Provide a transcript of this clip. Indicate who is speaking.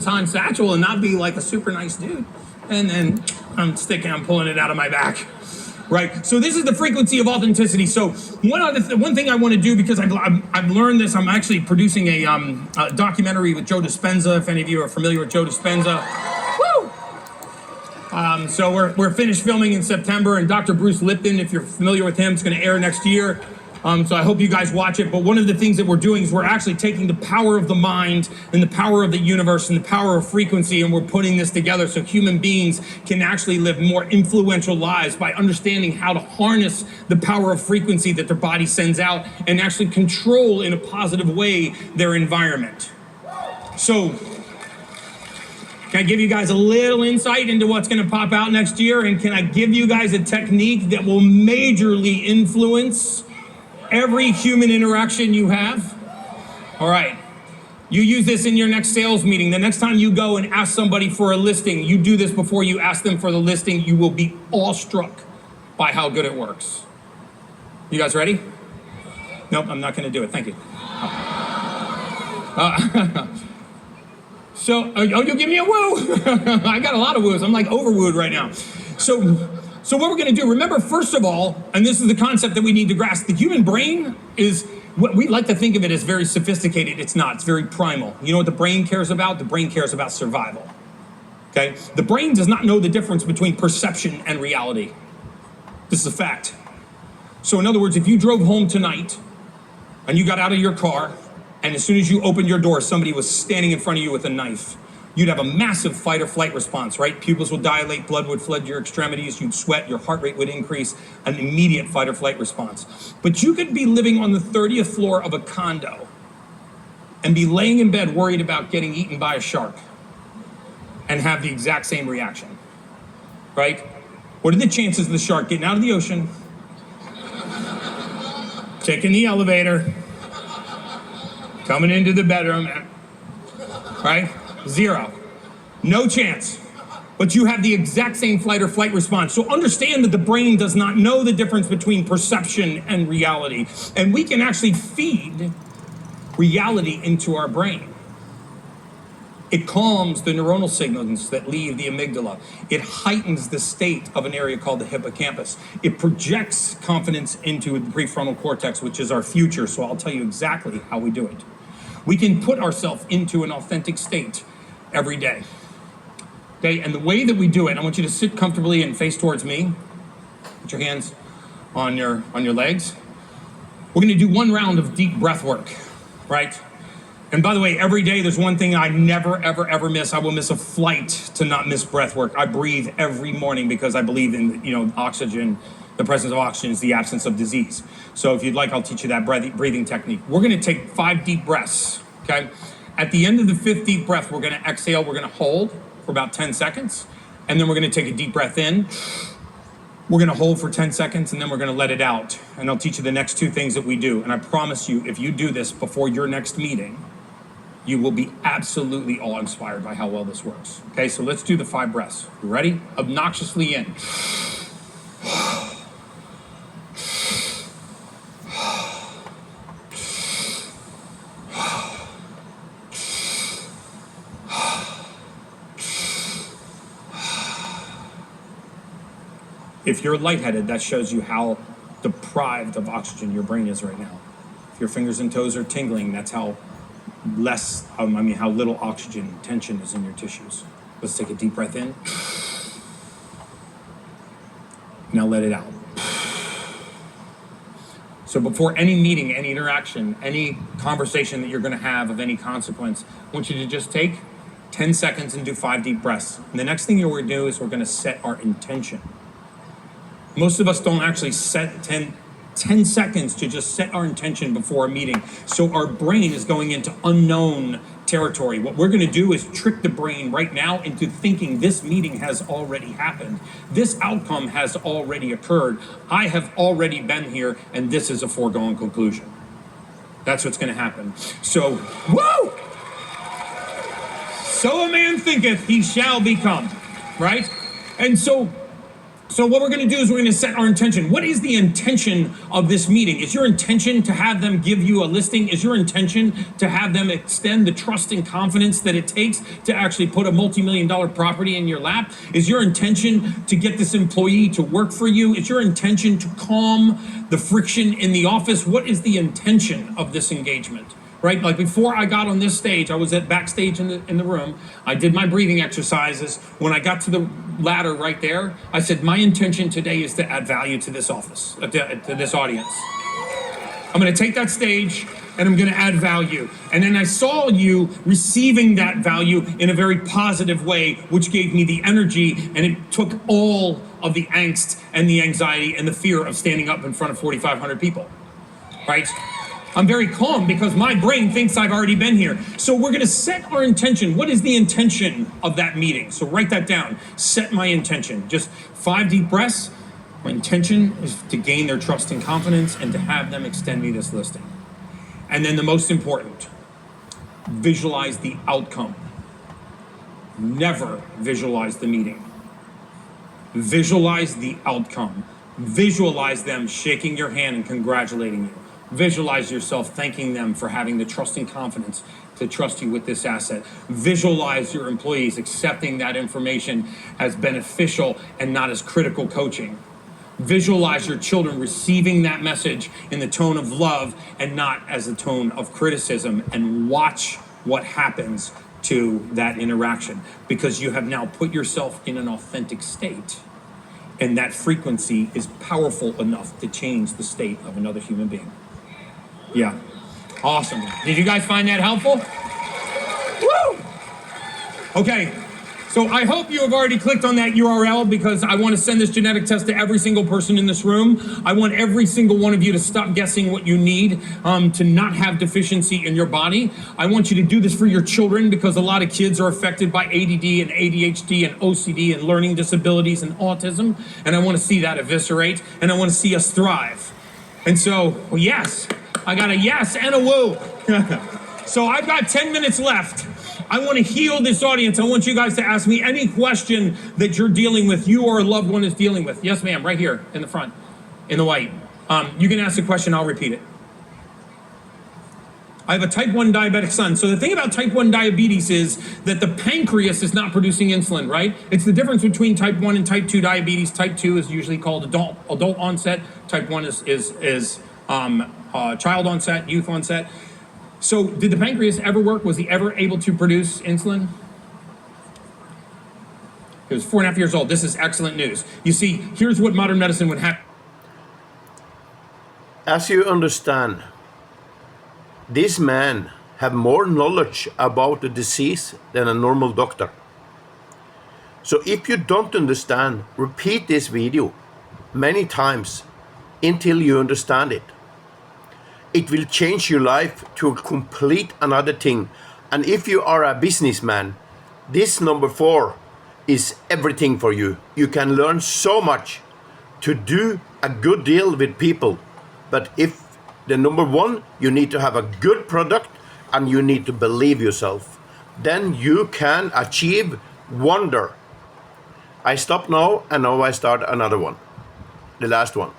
Speaker 1: Louboutin satchel and not be like a super nice dude. And then I'm pulling it out of my back. Right, so this is the frequency of authenticity. So one thing I want to do, because I've learned this, I'm actually producing a documentary with Joe Dispenza. If any of you are familiar with Joe Dispenza, woo! So we're finished filming in September, and Dr. Bruce Lipton, if you're familiar with him, it's going to air next year. So I hope you guys watch it. But one of the things that we're doing is we're actually taking the power of the mind and the power of the universe and the power of frequency, and we're putting this together so human beings can actually live more influential lives by understanding how to harness the power of frequency that their body sends out and actually control in a positive way their environment. So can I give you guys a little insight into what's going to pop out next year? And can I give you guys a technique that will majorly influence every human interaction you have? All right. You use this in your next sales meeting. The next time you go and ask somebody for a listing, you do this before you ask them for the listing. You will be awestruck by how good it works. You guys ready? Nope, I'm not going to do it. Thank you. You'll give me a woo. I got a lot of woos. I'm like overwooed right now. So what we're going to do, remember, first of all, and this is the concept that we need to grasp, the human brain is, what we like to think of it as very sophisticated. It's not. It's very primal. You know what the brain cares about? The brain cares about survival. Okay? The brain does not know the difference between perception and reality. This is a fact. So in other words, if you drove home tonight and you got out of your car, and as soon as you opened your door, somebody was standing in front of you with a knife, you'd have a massive fight or flight response, right? Pupils would dilate, blood would flood your extremities, you'd sweat, your heart rate would increase, an immediate fight or flight response. But you could be living on the 30th floor of a condo and be laying in bed worried about getting eaten by a shark and have the exact same reaction, right? What are the chances of the shark getting out of the ocean, taking the elevator, coming into the bedroom, right? 0. No chance. But you have the exact same fight or flight response. So understand that the brain does not know the difference between perception and reality. And we can actually feed reality into our brain. It calms the neuronal signals that leave the amygdala. It heightens the state of an area called the hippocampus. It projects confidence into the prefrontal cortex, which is our future. So I'll tell you exactly how we do it. We can put ourselves into an authentic state every day. Okay, and the way that we do it, I want you to sit comfortably and face towards me. Put your hands on your legs. We're going to do one round of deep breath work, right? And by the way, every day there's one thing I never, ever, ever miss. I will miss a flight to not miss breath work. I breathe every morning because I believe in, oxygen. The presence of oxygen is the absence of disease. So if you'd like, I'll teach you that breathing technique. We're going to take 5 deep breaths, okay? At the end of the 5th deep breath, we're going to exhale. We're going to hold for about 10 seconds. And then we're going to take a deep breath in. We're going to hold for 10 seconds, and then we're going to let it out. And I'll teach you the next 2 things that we do. And I promise you, if you do this before your next meeting, you will be absolutely awe-inspired by how well this works. Okay, so let's do the 5 breaths. You ready? Obnoxiously in. If you're lightheaded, that shows you how deprived of oxygen your brain is right now. If your fingers and toes are tingling, that's how how little oxygen tension is in your tissues. Let's take a deep breath in. Now let it out. So before any meeting, any interaction, any conversation that you're going to have of any consequence, I want you to just take 10 seconds and do 5 deep breaths. And the next thing you're going to do is we're going to set our intention. Most of us don't actually set 10 seconds to just set our intention before a meeting. So our brain is going into unknown territory. What we're going to do is trick the brain right now into thinking this meeting has already happened. This outcome has already occurred. I have already been here, and this is a foregone conclusion. That's what's going to happen. So, woo! So a man thinketh, he shall become, right? And so So what we're going to do is we're going to set our intention. What is the intention of this meeting? Is your intention to have them give you a listing? Is your intention to have them extend the trust and confidence that it takes to actually put a multi-million-dollar property in your lap? Is your intention to get this employee to work for you? Is your intention to calm the friction in the office? What is the intention of this engagement? Right? Like before I got on this stage, I was at backstage in the room. I did my breathing exercises. When I got to the ladder right there, I said, my intention today is to add value to this office, to this audience. I'm going to take that stage and I'm going to add value. And then I saw you receiving that value in a very positive way, which gave me the energy, and it took all of the angst and the anxiety and the fear of standing up in front of 4,500 people, right? I'm very calm because my brain thinks I've already been here. So we're going to set our intention. What is the intention of that meeting? So write that down. Set my intention. Just 5 deep breaths. My intention is to gain their trust and confidence and to have them extend me this listing. And then the most important, visualize the outcome. Never visualize the meeting. Visualize the outcome. Visualize them shaking your hand and congratulating you. Visualize yourself thanking them for having the trust and confidence to trust you with this asset. Visualize your employees accepting that information as beneficial and not as critical coaching. Visualize your children receiving that message in the tone of love and not as a tone of criticism, and watch what happens to that interaction, because you have now put yourself in an authentic state, and that frequency is powerful enough to change the state of another human being. Yeah. Awesome. Did you guys find that helpful? Woo! Okay. So I hope you have already clicked on that URL, because I want to send this genetic test to every single person in this room. I want every single one of you to stop guessing what you need to not have deficiency in your body. I want you to do this for your children, because a lot of kids are affected by ADD and ADHD and OCD and learning disabilities and autism. And I want to see that eviscerate, and I want to see us thrive. And so, well, yes. I got a yes and a woo. So I've got 10 minutes left. I want to heal this audience. I want you guys to ask me any question that you're dealing with, you or a loved one is dealing with. Yes, ma'am, right here in the front, in the white. You can ask the question, I'll repeat it. I have a type 1 diabetic son. So the thing about type 1 diabetes is that the pancreas is not producing insulin, right? It's the difference between type 1 and type 2 diabetes. Type 2 is usually called adult onset. Type 1 is child onset, youth onset. So did the pancreas ever work? Was he ever able to produce insulin? He was 4.5 years old. This is excellent news. You see, here's what modern medicine would have.
Speaker 2: As you understand, this man have more knowledge about the disease than a normal doctor. So if you don't understand, repeat this video many times until you understand it. It will change your life to a complete another thing. And if you are a businessman, this number 4 is everything for you. You can learn so much to do a good deal with people. But if the number 1, you need to have a good product and you need to believe yourself. Then you can achieve wonder. I stop now, and now I start another one. The last one.